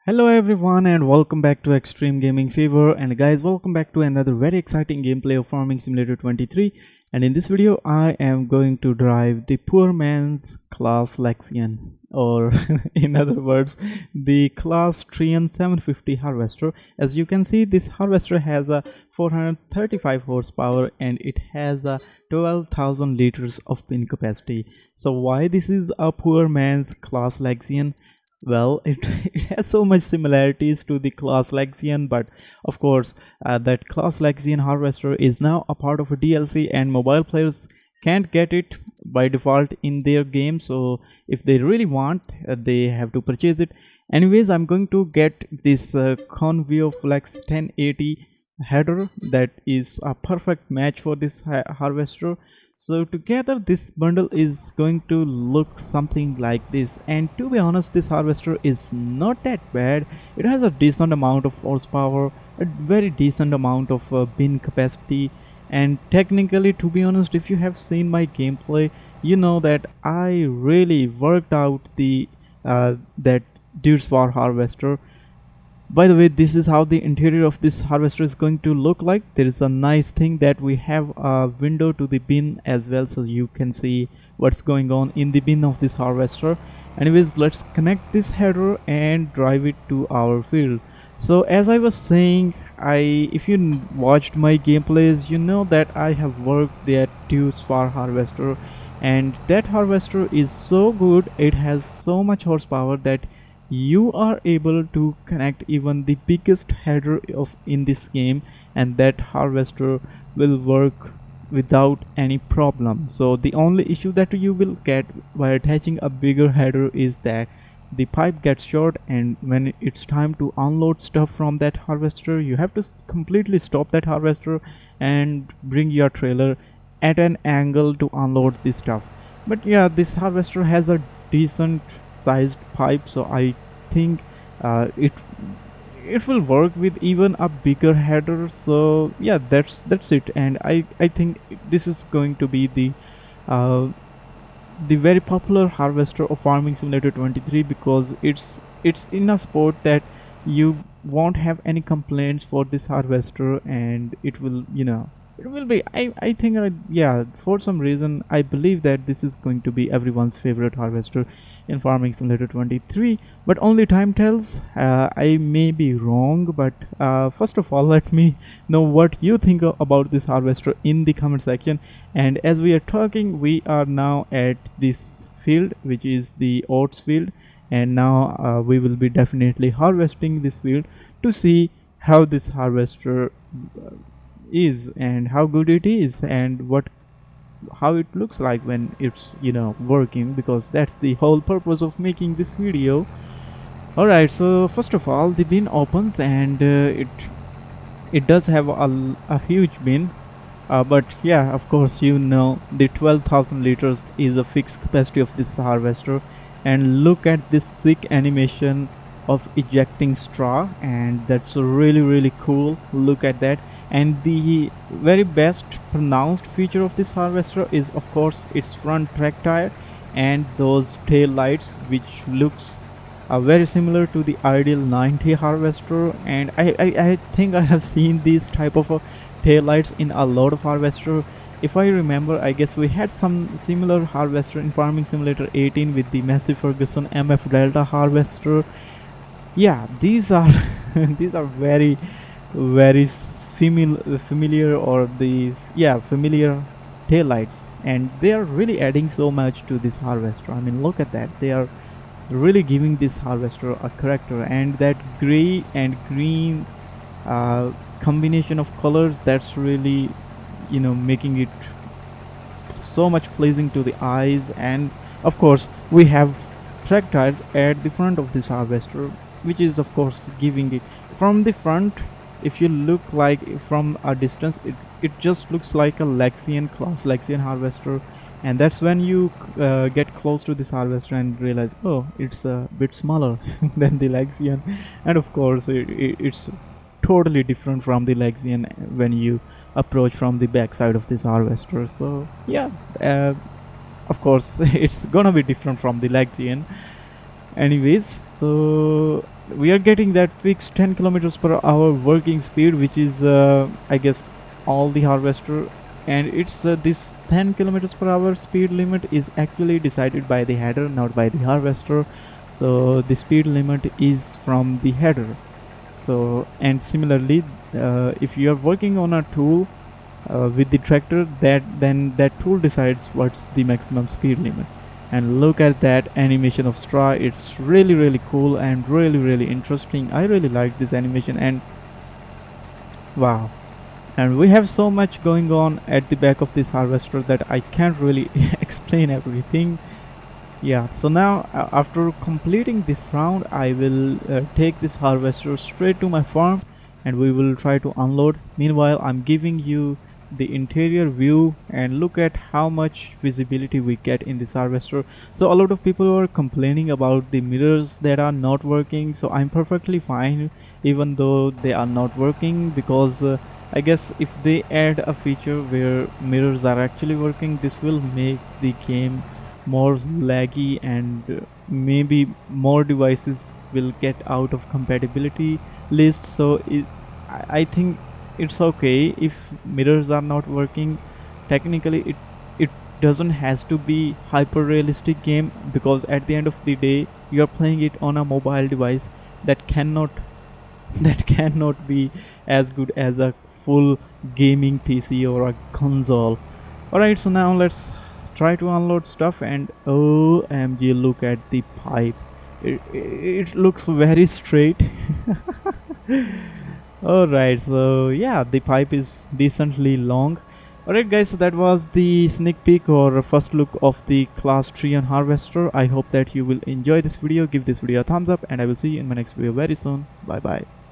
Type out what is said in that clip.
Hello everyone and welcome back to Extreme Gaming Fever, and guys, welcome back to another very exciting gameplay of Farming Simulator 23. And in this video I am going to drive the poor man's Claas Lexion, or in other words the Claas Trion 750 harvester. As you can see, this harvester has a 435 horsepower and it has a 12,000 liters of pin capacity. So why this is a poor man's Claas Lexion? Well, it has so much similarities to the Claas Lexion, but of course that Claas Lexion harvester is now a part of a DLC and mobile players can't get it by default in their game. So if they really want, they have to purchase it. Anyways, I'm going to get this Convio Flex 1080 header that is a perfect match for this harvester. So together this bundle is going to look something like this, and to be honest, this harvester is not that bad. It has a decent amount of horsepower, a very decent amount of bin capacity, and technically, to be honest, if you have seen my gameplay, you know that I really worked out the that Dudes War harvester. By the way, this is how the interior of this harvester is going to look like. There is a nice thing that we have a window to the bin as well, so you can see what's going on in the bin of this harvester. Anyways, let's connect this header and drive it to our field. So as I was saying, if you watched my gameplays, you know that I have worked that Dudes War harvester, and that harvester is so good. It has so much horsepower that you are able to connect even the biggest header of in this game, and that harvester will work without any problem. So the only issue that you will get by attaching a bigger header is that the pipe gets short, and when it's time to unload stuff from that harvester, you have to completely stop that harvester and bring your trailer at an angle to unload this stuff. But yeah, this harvester has a decent sized pipe, so I think it will work with even a bigger header. So yeah, that's it, and I think this is going to be the very popular harvester of Farming Simulator 23, because it's in a sport that you won't have any complaints for this harvester, and it will, it will be, I think, yeah, for some reason I believe that this is going to be everyone's favorite harvester in Farming Simulator 23, but only time tells. I may be wrong, but first of all, let me know what you think about this harvester in the comment section. And as we are talking, we are now at this field, which is the oats field, and now we will be definitely harvesting this field to see how this harvester is and how good it is, and how it looks like when it's working, because that's the whole purpose of making this video. Alright, so first of all, the bin opens, and it does have a huge bin, but yeah, of course, the 12,000 liters is a fixed capacity of this harvester. And look at this sick animation of ejecting straw, and that's really cool. Look at that. And the very best pronounced feature of this harvester is, of course, its front track tire and those tail lights, which looks very similar to the Ideal 90 harvester. And I think I have seen these type of tail lights in a lot of harvester. If I remember, I guess we had some similar harvester in Farming Simulator 18 with the Massey Ferguson MF Delta harvester. Yeah, these are these are very familiar, or familiar tail lights, and they are really adding so much to this harvester. I mean, look at that. They are really giving this harvester a character, and that gray and green combination of colors, that's really making it so much pleasing to the eyes. And of course, we have track tires at the front of this harvester, which is of course giving it from the front. If you look like from a distance, it just looks like a Claas Lexion harvester, and that's when you get close to this harvester and realize, oh, it's a bit smaller than the Lexion. And of course, it's totally different from the Lexion when you approach from the back side of this harvester. So yeah, of course it's gonna be different from the Lexion. Anyways, so we are getting that fixed 10 kilometers per hour working speed, which is I guess all the harvester. And it's this 10 kilometers per hour speed limit is actually decided by the header, not by the harvester. So the speed limit is from the header. So, and similarly, if you are working on a tool with the tractor, then that tool decides what's the maximum speed limit. And look at that animation of straw. It's really cool and really interesting. I really like this animation, and wow. And we have so much going on at the back of this harvester that I can't really explain everything. Yeah, so now after completing this round, I will take this harvester straight to my farm and we will try to unload. Meanwhile, I'm giving you the interior view and look at how much visibility we get in this harvester. So a lot of people are complaining about the mirrors that are not working, so I'm perfectly fine even though they are not working, because I guess if they add a feature where mirrors are actually working, this will make the game more laggy, and maybe more devices will get out of compatibility list. So I think it's okay if mirrors are not working. Technically it doesn't has to be hyper realistic game, because at the end of the day you are playing it on a mobile device that cannot be as good as a full gaming PC or a console. Alright, so now let's try to unload stuff, and OMG, look at the pipe. It looks very straight. Alright, so yeah, the pipe is decently long. Alright guys, so that was the sneak peek or first look of the Claas Trion harvester. I hope that you will enjoy this video. Give this video a thumbs up and I will see you in my next video very soon. Bye bye.